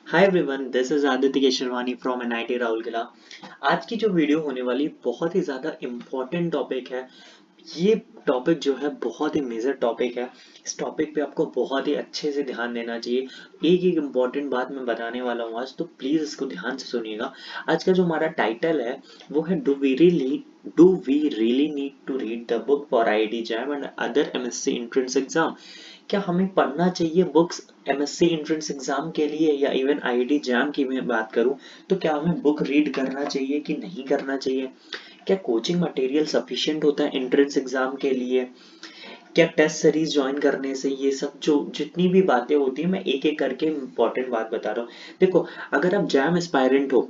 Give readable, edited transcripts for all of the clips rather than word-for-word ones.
Hi everyone, this is Aditya Kesharwani from NIT Rourkela. आज की जो वीडियो होने वाली बहुत ही ज़्यादा इम्पोर्टेंट टॉपिक है। ये टॉपिक जो है बहुत ही मेजर टॉपिक है। इस टॉपिक पे आपको बहुत ही अच्छे से ध्यान देना चाहिए। एक एक इम्पॉर्टेंट बात मैं बताने वाला हूँ आज, तो प्लीज़ इसको ध्यान से सुनिएगा। आज का जो हमारा टाइटल है वो है do we really need to read the book for IIT JAM and other MSc entrance exam. क्या हमें पढ़ना चाहिए बुक्स एमएससी एंट्रेंस एग्जाम के लिए, या इवन आईआईटी जैम की मैं बात करूं तो क्या हमें बुक रीड करना चाहिए कि नहीं करना चाहिए? क्या कोचिंग मटेरियल सफिशिएंट होता है एंट्रेंस एग्जाम के लिए? क्या टेस्ट सीरीज ज्वाइन करने से, ये सब जो जितनी भी बातें होती है मैं एक एक करके इंपॉर्टेंट बात बता रहा हूँ। देखो, अगर आप जैम एस्पायरेंट हो,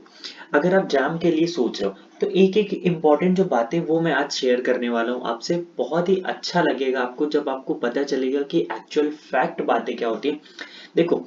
अगर आप जैम के लिए सोच रहे हो, तो एक एक इम्पॉर्टेंट जो बातें वो मैं आज शेयर करने वाला हूँ आपसे। बहुत ही अच्छा लगेगा आपको जब आपको पता चलेगा कि एक्चुअल फैक्ट बातें क्या होती है। देखो,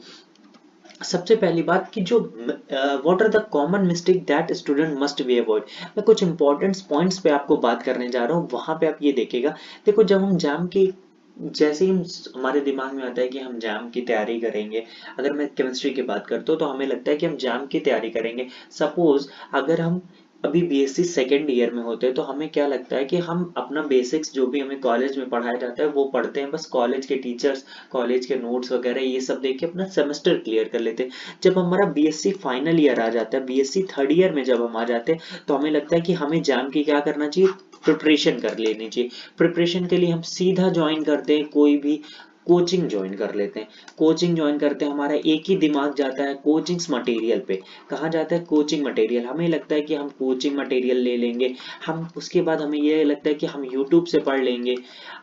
सबसे पहली बात कि जो what are the common mistake that student must be avoid. मैं कुछ इंपॉर्टेंट पॉइंट्स पे आपको बात करने जा रहा हूँ, वहां पे आप ये देखेगा। देखो, जब हम जैम की जैसे ही हमारे दिमाग में आता है कि हम जैम की तैयारी करेंगे, अगर मैं केमिस्ट्री की बात करता हूँ तो हमें लगता है कि हम जैम की तैयारी करेंगे। सपोज अगर हम अभी बीएससी सेकेंड ईयर में होते हैं तो हमें क्या लगता है कि हम अपना बेसिक्स जो भी हमें कॉलेज में पढ़ाया जाता है वो पढ़ते हैं, बस कॉलेज के टीचर्स, कॉलेज के नोट्स वगैरह ये सब देख के अपना सेमेस्टर क्लियर कर लेते हैं। जब हमारा बीएससी फाइनल ईयर आ जाता है, बीएससी थर्ड ईयर में जब हम आ जाते हैं तो हमें लगता है कि हमें जैम की क्या करना चाहिए, प्रिपरेशन कर लेनी चाहिए। प्रिपरेशन के लिए हम सीधा ज्वाइन करते हैं कोई भी कोचिंग ज्वाइन कर लेते हैं। कोचिंग ज्वाइन करते हैं, हमारा एक ही दिमाग जाता है कोचिंग्स मटेरियल पे। कहाँ जाता है? Coaching material. हमें लगता है कि हम कोचिंग मटेरियल ले लेंगे, हम उसके बाद हमें ये लगता है कि हम यूट्यूब से पढ़ लेंगे।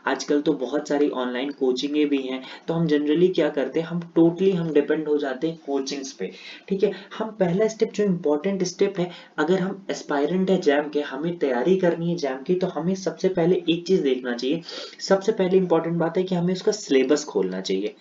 आजकल तो बहुत सारी ऑनलाइन कोचिंगें भी हैं, तो हम जनरली क्या करते हैं, हम टोटली हम डिपेंड हो जाते हैं कोचिंग्स पे। ठीक है, हम पहला स्टेप जो इम्पोर्टेंट स्टेप है, अगर हम एस्पायरेंट है जैम के, हमें तैयारी करनी है जैम की, तो हमें सबसे पहले एक चीज देखना चाहिए। सबसे पहले इंपॉर्टेंट बात है कि हमें उसका सिलेबस खोलना चाहिए,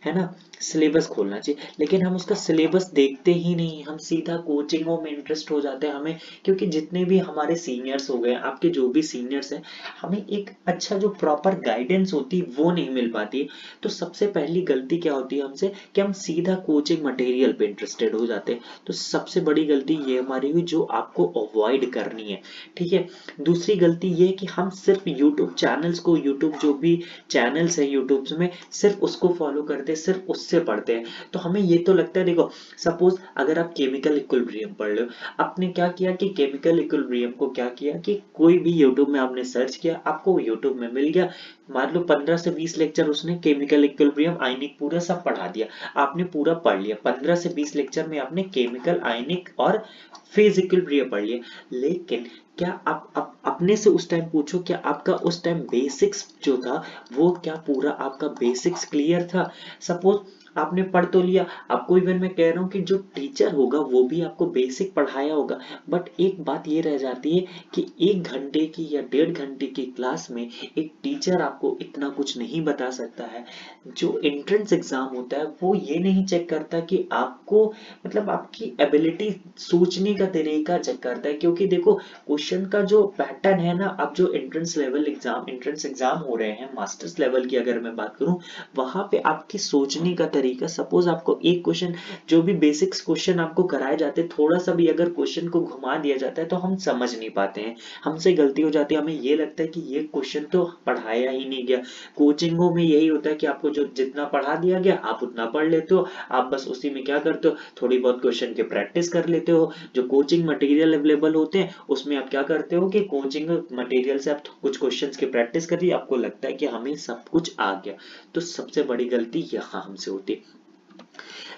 है ना? सिलेबस खोलना चाहिए, लेकिन हम उसका सिलेबस देखते ही नहीं, हम सीधा कोचिंगों में इंटरेस्ट हो जाते हैं हमें। क्योंकि जितने भी हमारे सीनियर्स हो गए, आपके जो भी सीनियर्स हैं, हमें एक अच्छा जो प्रॉपर गाइडेंस होती है वो नहीं मिल पाती है। तो सबसे पहली गलती क्या होती है हमसे, कि हम सीधा कोचिंग मटेरियल पे इंटरेस्टेड हो जाते हैं। तो सबसे बड़ी गलती ये हमारी हुई जो आपको अवॉइड करनी है। ठीक है, दूसरी गलती ये है कि हम सिर्फ यूट्यूब चैनल्स को, यूट्यूब जो भी चैनल्स है यूट्यूब में, सिर्फ उसको फॉलो करते हैं, सिर्फ उससे पढ़ते हैं। तो हमें ये तो लगता है, देखो सपोज अगर आप केमिकल इक्विलिब्रियम पढ़ रहे हो, आपने क्या किया कि केमिकल इक्विलिब्रियम को क्या किया कि कोई भी यूट्यूब में आपने सर्च किया, आपको यूट्यूब में मिल गया। मान लो 15 से 20 लेक्चर उसने केमिकल इक्विलिब्रियम आयनिक पूरा सब पढ़ा दिया। आपने पूरा पढ़ लिया, 15 से 20 लेक्चर में आपने केमिकल आयनिक और फेज इक्विलिब्रियम पढ़ लिया। लेकिन क्या आप अपने से उस टाइम पूछो, क्या आपका उस टाइम बेसिक्स जो था वो क्या पूरा आपका बेसिक्स क्लियर था? सपोज आपने पढ़ तो लिया, आपको इवन मैं कह रहा हूँ कि जो टीचर होगा वो भी आपको बेसिक पढ़ाया होगा, बट एक बात ये रह जाती है कि 1 घंटे की या 1.5 घंटे की क्लास में एक टीचर आपको इतना कुछ नहीं बता सकता है। जो एंट्रेंस एग्जाम होता है वो ये नहीं चेक करता कि आपको, मतलब आपकी एबिलिटी, सोचने का तरीका चेक करता है। क्योंकि देखो, क्वेश्चन का जो पैटर्न है ना, अब जो एंट्रेंस एग्जाम हो रहे हैं मास्टर्स लेवल की अगर मैं बात करूं, वहां पे आपकी सोचने का तरीका, सपोज आपको एक क्वेश्चन, जो भी बेसिक्स क्वेश्चन आपको कराए जाते हैं, थोड़ा सा भी अगर क्वेश्चन को घुमा दिया जाता है तो हम समझ नहीं पाते हैं। हमसे गलती हो जाती है, हमें ये लगता है कि ये क्वेश्चन तो पढ़ाया ही नहीं गया। कोचिंगों में यही होता है कि आपको जो जितना पढ़ा दिया गया आप उतना पढ़ लेते हो, आप बस उसी में क्या करते हो, थोड़ी बहुत क्वेश्चन की प्रैक्टिस कर लेते हो। जो कोचिंग मटेरियल अवेलेबल होते हैं उसमें आप क्या करते हो कि कोचिंग मटेरियल से आप कुछ क्वेश्चंस की प्रैक्टिस करिए, आपको लगता है कि हमें सब कुछ आ गया। तो सबसे बड़ी गलती यहाँ हमसे होती है,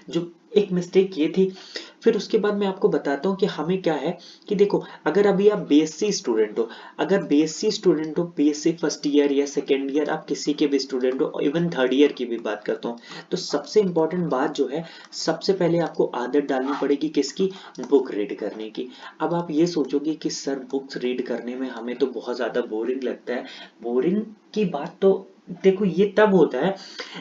जो एक मिस्टेक ये थी। फिर उसके बाद मैं आपको बताता हूँ कि हमें क्या है, कि देखो अगर अभी आप बीएससी स्टूडेंट हो, अगर बीएससी स्टूडेंट हो, बीएससी फर्स्ट ईयर या सेकेंड ईयर, आप किसी के भी स्टूडेंट हो, इवन थर्ड ईयर की भी बात करता हूँ, तो सबसे इंपॉर्टेंट बात जो है, सबसे पहले आपको आदत डालनी पड़ेगी किसकी, बुक रीड करने की। अब आप ये सोचोगे कि सर बुक्स रीड करने में हमें तो बहुत ज्यादा बोरिंग लगता है। बोरिंग की बात तो देखो ये तब होता है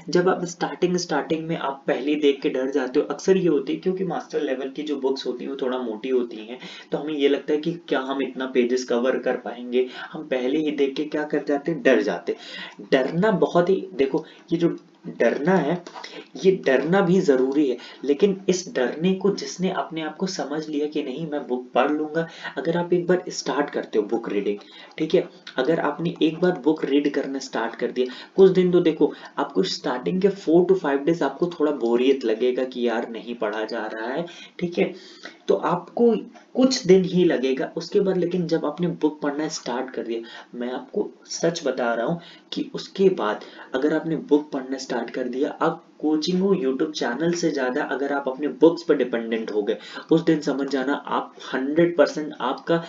जब आप स्टार्टिंग में आप पहले देख के डर जाते हो। अक्सर ये होती है क्योंकि मास्टर लेवल की जो बुक्स होती हैं वो थोड़ा मोटी होती हैं, तो हमें ये लगता है कि क्या हम इतना पेजेस कवर कर पाएंगे। हम पहले ही देख के क्या कर जाते हैं, डर जाते हैं। डरना बहुत ही, देखो ये जो डरना है, ये डरना भी जरूरी है, लेकिन इस डरने को जिसने अपने आप को समझ लिया कि नहीं मैं बुक पढ़ लूंगा, अगर आप एक बार स्टार्ट करते हो बुक रीडिंग, ठीक है, अगर आपने एक बार बुक रीड करना स्टार्ट कर दिया, कुछ दिन तो देखो आपको स्टार्टिंग के 4 to 5 डेज आपको थोड़ा बोरियत लगेगा कि यार नहीं पढ़ा जा रहा है, ठीक है, तो आपको कुछ दिन ही लगेगा, उसके बाद लेकिन जब आपने बुक पढ़ना स्टार्ट कर दिया, मैं आपको सच बता रहा हूँ कि उसके बाद अगर आपने बुक पढ़ना स्टार्ट कर दिया, अब कोचिंग हो यूट्यूब चैनल से ज्यादा अगर आप अपने बुक्स पर डिपेंडेंट हो गए, उस दिन समझ जाना आप 100% आपका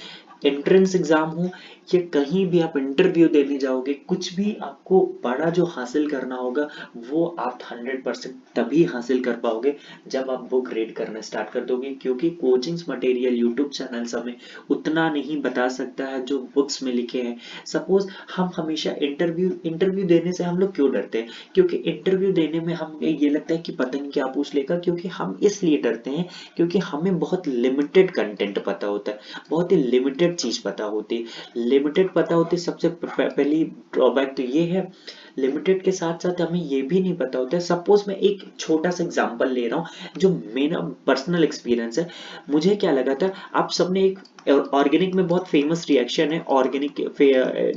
एंट्रेंस एग्जाम हो या कहीं भी आप इंटरव्यू देने जाओगे, कुछ भी आपको बड़ा जो हासिल करना होगा वो आप 100% तभी हासिल कर पाओगे जब आप बुक रीड करना स्टार्ट कर दोगे, क्योंकि कोचिंग्स मटेरियल यूट्यूब चैनल हमें उतना नहीं बता सकता है जो बुक्स में लिखे हैं। सपोज हम हमेशा इंटरव्यू देने से हम लोग क्यों डरते हैं, क्योंकि इंटरव्यू देने में हमें ये लगता है कि पता नहीं क्या पूछ लेगा, क्योंकि हम इसलिए डरते हैं क्योंकि हमें बहुत लिमिटेड कंटेंट पता होता है, बहुत ही लिमिटेड चीज पता होती है, लिमिटेड पता होती है। सबसे पहली ड्रॉबैक तो ये है, लिमिटेड के साथ साथ हमें ये भी नहीं पता होता है। सपोज मैं एक छोटा सा एग्जांपल ले रहा हूँ जो मेरा पर्सनल एक्सपीरियंस है, मुझे क्या लगा था, आप सबने एक ऑर्गेनिक में बहुत फेमस रिएक्शन है, ऑर्गेनिक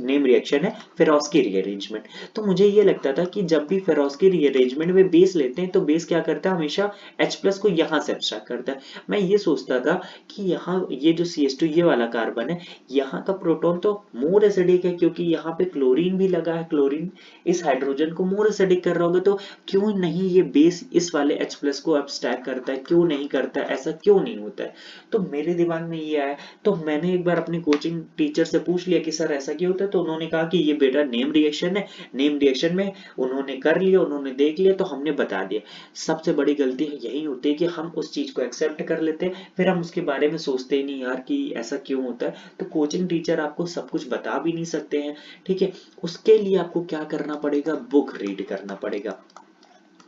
नेम रिएक्शन है फेरोस्की रीअरेंजमेंट, तो मुझे ये लगता था कि जब भी फेरोस्की रीअरेंजमेंट में बेस लेते हैं तो बेस क्या करता है, हमेशा H प्लस को यहाँ से एब्स्ट्रैक्ट करता है। मैं ये सोचता था कि यहाँ ये जो CH2 ये वाला कार्बन है, यहाँ का प्रोटॉन तो मोर एसिडिक है, क्योंकि यहाँ पे क्लोरीन भी लगा है, क्लोरीन इस हाइड्रोजन को मोर एसिडिक कर रहा होगा, तो क्यों नहीं ये बेस इस वाले H प्लस को एब्स्ट्रैक्ट करता है, क्यों नहीं करता है, ऐसा क्यों नहीं होता है। तो मेरे दिमाग में ये आया, तो मैंने एक बार अपनी कोचिंग टीचर से पूछ लिया कि सर ऐसा क्यों होता है, तो उन्होंने कहा कि ये बेटा नेम रिएक्शन है, नेम रिएक्शन में उन्होंने कर लिया, उन्होंने देख लिया तो हमने बता दिया। सबसे बड़ी गलती है यही होती है कि हम उस चीज को एक्सेप्ट कर लेते हैं, फिर हम उसके बारे में सोचते ही नहीं यार कि ऐसा क्यों होता है। तो कोचिंग टीचर आपको सब कुछ बता भी नहीं सकते हैं, ठीक है, उसके लिए आपको क्या करना पड़ेगा, बुक रीड करना पड़ेगा।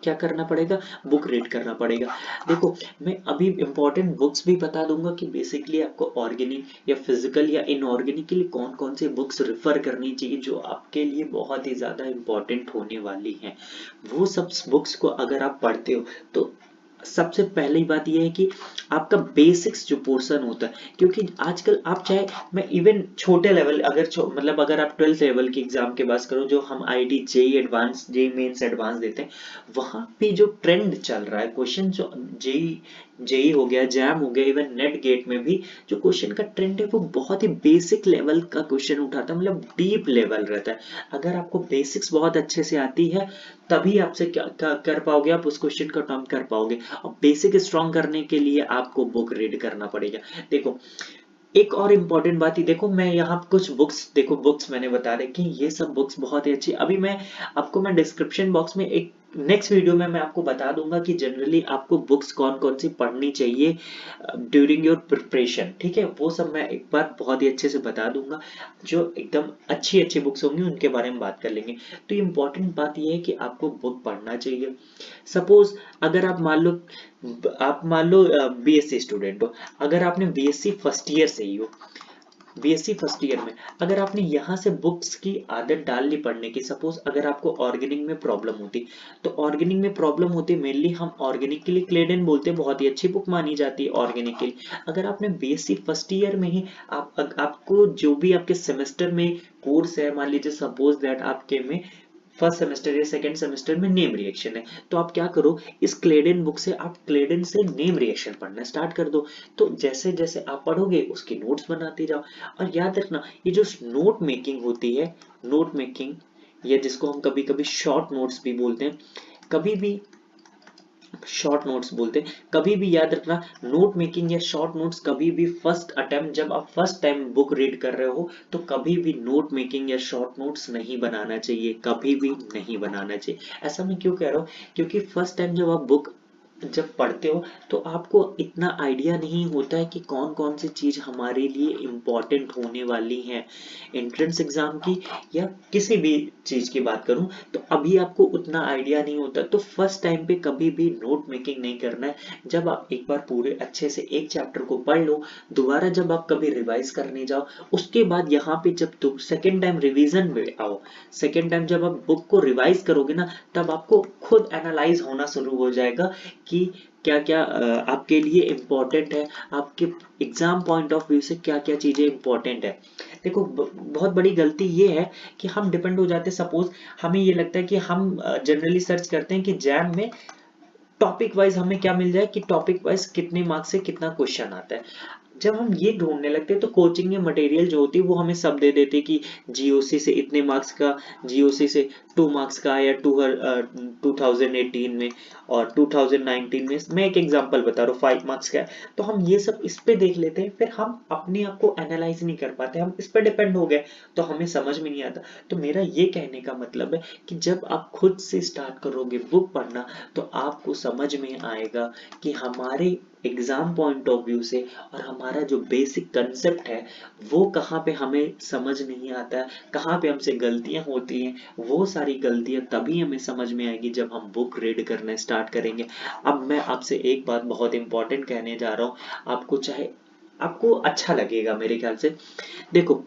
क्या करना पड़ेगा, बुक रीड करना पड़ेगा। देखो मैं अभी इंपॉर्टेंट बुक्स भी बता दूंगा कि बेसिकली आपको ऑर्गेनिक या फिजिकल या इनऑर्गेनिक के लिए कौन कौन से बुक्स रेफर करनी चाहिए जो आपके लिए बहुत ही ज्यादा इंपॉर्टेंट होने वाली हैं। वो सब बुक्स को अगर आप पढ़ते हो तो सबसे पहली बात यह है कि आपका बेसिक्स जो पोर्शन होता है, क्योंकि आजकल आप चाहे मैं इवन छोटे लेवल अगर मतलब अगर आप 12th लेवल की एग्जाम के बात करो जो हम IT JEE advance JEE mains advance देते हैं, वहां पे जो ट्रेंड चल रहा है क्वेश्चन, जो जेई जेई हो गया, जैम हो गया, इवन नेट गेट में भी जो क्वेश्चन का ट्रेंड है वो बहुत ही बेसिक लेवल का क्वेश्चन उठाता है, मतलब डीप लेवल रहता है। अगर आपको बेसिक्स बहुत अच्छे से आती है तभी आपसे क्या कर पाओगे, आप उस क्वेश्चन को टर्म कर पाओगे। और बेसिक स्ट्रॉन्ग करने के लिए आपको बुक रीड करना पड़ेगा। देखो एक और इम्पोर्टेंट बात ही, देखो मैं यहाँ कुछ बुक्स, देखो बुक्स मैंने बता रखी, ये सब बुक्स बहुत ही अच्छी, अभी मैं आपको मैं डिस्क्रिप्शन बॉक्स में एक नेक्स्ट वीडियो में मैं आपको बता दूंगा कि जनरली आपको बुक्स कौन कौन सी पढ़नी चाहिए ड्यूरिंग योर प्रिपरेशन, ठीक है, वो सब मैं एक बार बहुत ही अच्छे से बता दूंगा, जो एकदम अच्छी अच्छी बुक्स होंगी उनके बारे में बात कर लेंगे। तो इम्पोर्टेंट बात ये है कि आपको बुक पढ़ना चाहिए। सपोज अगर आप मान लो बीएससी स्टूडेंट हो, अगर आपने बीएससी फर्स्ट ईयर से ही हो, बीएससी फर्स्ट ईयर में अगर आपने यहाँ से बुक्स की आदत डाल ली पढ़ने की, सपोज अगर आपको ऑर्गेनिक में प्रॉब्लम होती, तो ऑर्गेनिक में प्रॉब्लम होती मेनली हम ऑर्गेनिक के लिए क्लेडन बोलते हैं, बहुत ही अच्छी बुक मानी जाती है ऑर्गेनिक के लिए। अगर आपने बीएससी फर्स्ट ईयर में ही आपको जो भी आपके सेमेस्टर में कोर्स है, मान लीजिए सपोज दैट आपके में फर्स्ट सेमेस्टर या सेकंड सेमेस्टर में नेम रिएक्शन है, तो आप क्या करो, इस क्लेडन बुक से आप क्लेडन से नेम रिएक्शन पढ़ना स्टार्ट कर दो। तो जैसे जैसे आप पढ़ोगे उसकी नोट्स बनाते जाओ। और याद रखना ये जो नोट मेकिंग होती है, नोट मेकिंग या जिसको हम कभी कभी शॉर्ट नोट्स भी बोलते हैं, कभी भी शॉर्ट नोट्स बोलते हैं, कभी भी याद रखना नोट मेकिंग या शॉर्ट नोट्स कभी भी फर्स्ट अटेम्प्ट, जब आप फर्स्ट टाइम बुक रीड कर रहे हो तो कभी भी नोट मेकिंग या शॉर्ट नोट्स नहीं बनाना चाहिए, कभी भी नहीं बनाना चाहिए। ऐसा मैं क्यों कह रहा हूँ, क्योंकि फर्स्ट टाइम जब आप बुक जब पढ़ते हो तो आपको इतना आइडिया नहीं होता है कि कौन कौन सी चीज हमारे लिए इम्पोर्टेंट होने वाली है एंट्रेंस एग्जाम की, या किसी भी चीज की बात करूं तो अभी आपको उतना आइडिया नहीं होता। तो फर्स्ट टाइम पे कभी भी नोट मेकिंग नहीं करना है। जब आप एक बार पूरे अच्छे से एक चैप्टर को पढ़ लो, दोबारा जब आप कभी रिवाइज करने जाओ, उसके बाद यहाँ पे जब तुम सेकेंड टाइम रिवीजन में आओ, सेकेंड टाइम जब आप बुक को रिवाइज करोगे ना, तब आपको खुद एनालाइज होना शुरू हो जाएगा कि क्या क्या आपके लिए इम्पोर्टेंट है, आपके एग्जाम पॉइंट ऑफ व्यू से क्या क्या चीजें इम्पोर्टेंट है। देखो बहुत बड़ी गलती ये है कि हम डिपेंड हो जाते हैं। सपोज हमें ये लगता है कि हम जनरली सर्च करते हैं कि जैम में टॉपिक वाइज हमें क्या मिल जाए, कि टॉपिक वाइज कितने मार्क्स से कितना क्वेश्चन आता है। जब हम ये ढूंढने लगते हैं तो कोचिंग में मटेरियल जो होती है वो हमें सब दे देते कि जीओसी से इतने मार्क्स का, जीओसी से 2 मार्क्स का आया 2018 में, और 2019 में मैं एक एग्जांपल बता रहा हूँ 5 मार्क्स का है। तो हम ये सब इस पे देख लेते हैं, फिर हम अपने आप को एनालाइज नहीं कर पाते, हम इस पे डिपेंड हो गए तो हमें समझ में नहीं आता। तो मेरा ये कहने का मतलब है कि जब आप खुद से स्टार्ट करोगे बुक पढ़ना, तो आपको समझ में आएगा कि हमारे एग्जाम पॉइंट ऑफ व्यू से और हमारा जो बेसिक कंसेप्ट है वो कहाँ पे हमें समझ नहीं आता है, कहाँ पे हमसे गलतियां होती हैं। वो सारी गलतियां तभी हमें समझ में आएगी जब हम बुक रीड करना स्टार्ट करेंगे। अब मैं आपसे एक बात बहुत इंपॉर्टेंट कहने जा रहा हूँ, आपको चाहे आपको अच्छा लगेगा मेरे ख्याल से। देखो,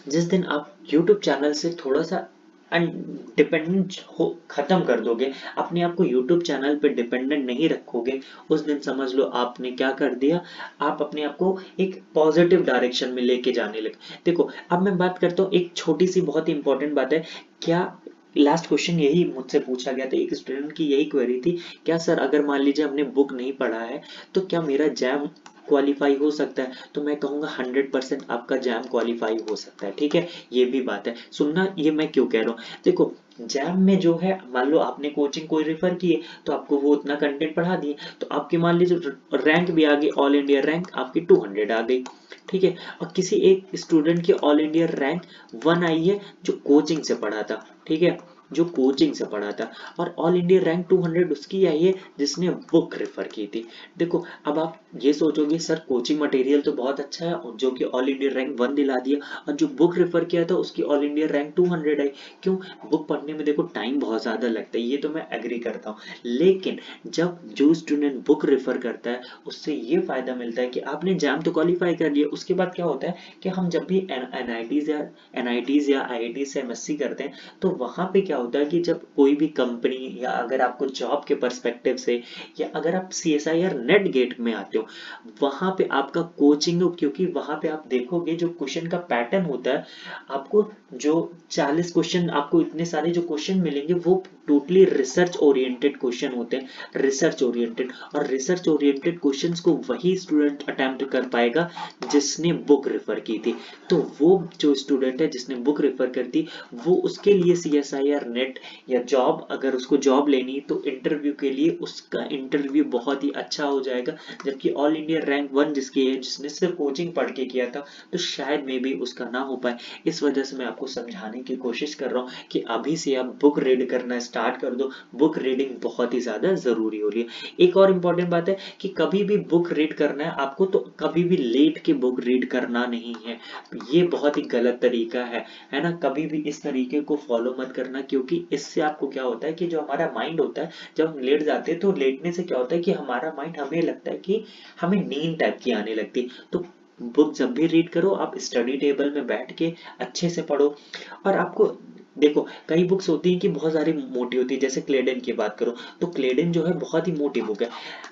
जिस दिन आप YouTube चैनल से थोड़ा सा डिपेंडेंट हो खत्म कर दोगे, अपने आप को YouTube चैनल पे डिपेंडेंट नहीं रखोगे, उस दिन समझ लो आपने क्या कर दिया, आप अपने आप को एक पॉजिटिव डायरेक्शन में लेके जाने लगे। देखो अब मैं बात करता हूँ, एक छोटी सी बहुत ही इंपॉर्टेंट बात है। क्या लास्ट क्वेश्चन यही मुझसे पूछा गया था, एक स्टूडेंट की यही क्वेरी थी, क्या सर अगर मान लीजिए हमने बुक नहीं पढ़ा है तो क्या मेरा जैम क्वालिफाई हो सकता है? तो मैं कहूंगा 100% आपका जैम क्वालिफाई हो सकता है। ठीक है, ये भी बात है, सुनना ये मैं क्यों कह रहा हूँ। देखो जैम में जो है, मान लो आपने कोचिंग कोई रेफर किए तो आपको वो उतना कंटेंट पढ़ा दिए, तो आपके मान लीजिए रैंक भी आ गई, ऑल इंडिया रैंक आपकी 200 आ गई। ठीक है, और किसी एक स्टूडेंट की ऑल इंडिया रैंक 1 आई है जो कोचिंग से पढ़ा था। ठीक है, जो कोचिंग से पढ़ा था, और ऑल इंडिया रैंक 200 उसकी आई है जिसने बुक रेफर की थी। देखो अब आप ये सोचोगे सर कोचिंग मटेरियल तो बहुत अच्छा है, और जो कि ऑल इंडिया रैंक 1 दिला दिया, और जो बुक रेफर किया था उसकी ऑल इंडिया रैंक 200 आई। क्यों? बुक पढ़ने में देखो टाइम बहुत ज्यादा लगता है, ये तो मैं एग्री करता हूँ, लेकिन जब जो स्टूडेंट बुक रेफर करता है उससे ये फायदा मिलता है कि आपने जैम तो क्वालिफाई कर लिया, उसके बाद क्या होता है कि हम जब भी एनआईटीज या आईआईटी से एमएससी करते हैं, तो वहां पे क्या होता है कि जब कोई भी कंपनी, या अगर आपको जॉब के पर्सपेक्टिव से, या अगर आप सीएसआईआर नेट गेट में आते हो, वहां पे आपका कोचिंग, क्योंकि वहां पे आप देखोगे जो क्वेश्चन का पैटर्न होता है, आपको जो 40 क्वेश्चन, आपको इतने सारे जो क्वेश्चन मिलेंगे वो टोटली रिसर्च ओरिएंटेड क्वेश्चन होते हैं, रिसर्च ओरिएंटेड। और रिसर्च ओरिएंटेड क्वेश्चंस को वही स्टूडेंट अटेम्प्ट कर पाएगा जिसने बुक रेफर की थी। तो वो जो स्टूडेंट है जिसने बुक रेफर कर दी, वो उसके लिए सीएसआईआर नेट या जॉब, अगर उसको जॉब लेनी तो इंटरव्यू के लिए उसका इंटरव्यू बहुत ही अच्छा हो जाएगा। जबकि ऑल इंडिया रैंक 1 जिसकी है, जिसने सिर्फ कोचिंग पढ़ के किया था, तो शायद मे बी उसका ना हो पाए। इस वजह से मैं आपको समझाने की कोशिश कर रहा हूँ कि अभी से आप बुक रीड करना स्टार्ट कर दो, बुक रीडिंग बहुत ही ज्यादा जरूरी हो रही है। एक और इम्पोर्टेंट बात है कि कभी भी बुक रीड करना है आपको, तो कभी भी लेट के बुक रीड करना नहीं है, ये बहुत ही गलत तरीका है ना। कभी भी इस तरीके को फॉलो मत करना, क्योंकि इससे आपको क्या होता है कि जो हमारा माइंड होता है, जब हम लेट जाते हैं तो लेटने से क्या होता है कि हमारा माइंड, हमें लगता है कि हमें नींद टाइप की आने लगती है। तो बुक जब भी रीड करो आप स्टडी टेबल में बैठ के अच्छे से पढ़ो। और आपको देखो कई बुक्स होती हैं कि बहुत सारी मोटी होती है, जैसे क्लेडन की बात करो तो क्लेडन जो है बहुत ही मोटी बुक है,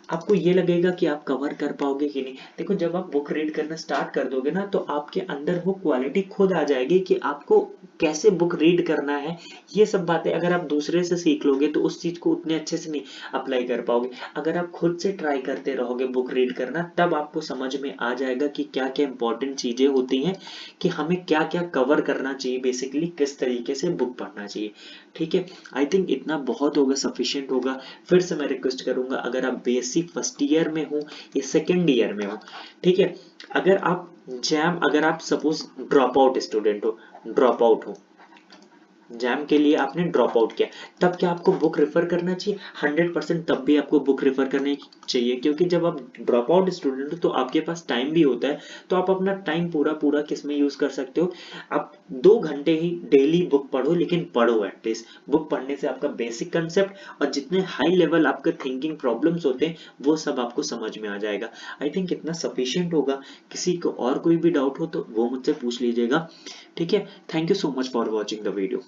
आपको ये लगेगा कि आप कवर कर पाओगे कि नहीं। देखो जब आप बुक रीड करना स्टार्ट कर दोगे ना, तो आपके अंदर वो क्वालिटी खुद आ जाएगी कि आपको कैसे बुक रीड करना है। ये सब बातें अगर आप दूसरे से सीख लोगे तो उस चीज को उतने अच्छे से नहीं अप्लाई कर पाओगे। अगर आप खुद से ट्राई करते रहोगे बुक रीड करना, तब आपको समझ में आ जाएगा कि क्या क्या इंपॉर्टेंट चीजें होती हैं, कि हमें क्या क्या कवर करना चाहिए, बेसिकली किस तरीके से बुक पढ़ना चाहिए। ठीक है, आई थिंक इतना बहुत होगा, सफिशिएंट होगा। फिर से मैं रिक्वेस्ट करूंगा, अगर आप बीएससी फर्स्ट ईयर में हो या सेकेंड ईयर में हो, ठीक है, अगर आप जैम, अगर आप सपोज ड्रॉप आउट स्टूडेंट हो, ड्रॉप आउट हो, जैम के लिए आपने ड्रॉप आउट किया, तब क्या आपको बुक रेफर करना चाहिए? 100% तब भी आपको बुक रेफर करनी चाहिए, क्योंकि जब आप ड्रॉप आउट स्टूडेंट हो तो आपके पास टाइम भी होता है, तो आप अपना टाइम पूरा पूरा किस में यूज कर सकते हो? आप 2 घंटे ही डेली बुक पढ़ो, लेकिन पढ़ो एटलीस्ट। बुक पढ़ने से आपका बेसिक कंसेप्ट और जितने हाई लेवल आपके थिंकिंग प्रॉब्लम्स होते हैं वो सब आपको समझ में आ जाएगा। आई थिंक इतना सफिशिएंट होगा। किसी को और कोई भी डाउट हो तो वो मुझसे पूछ लीजिएगा, ठीक है? Thank you so much for watching the video.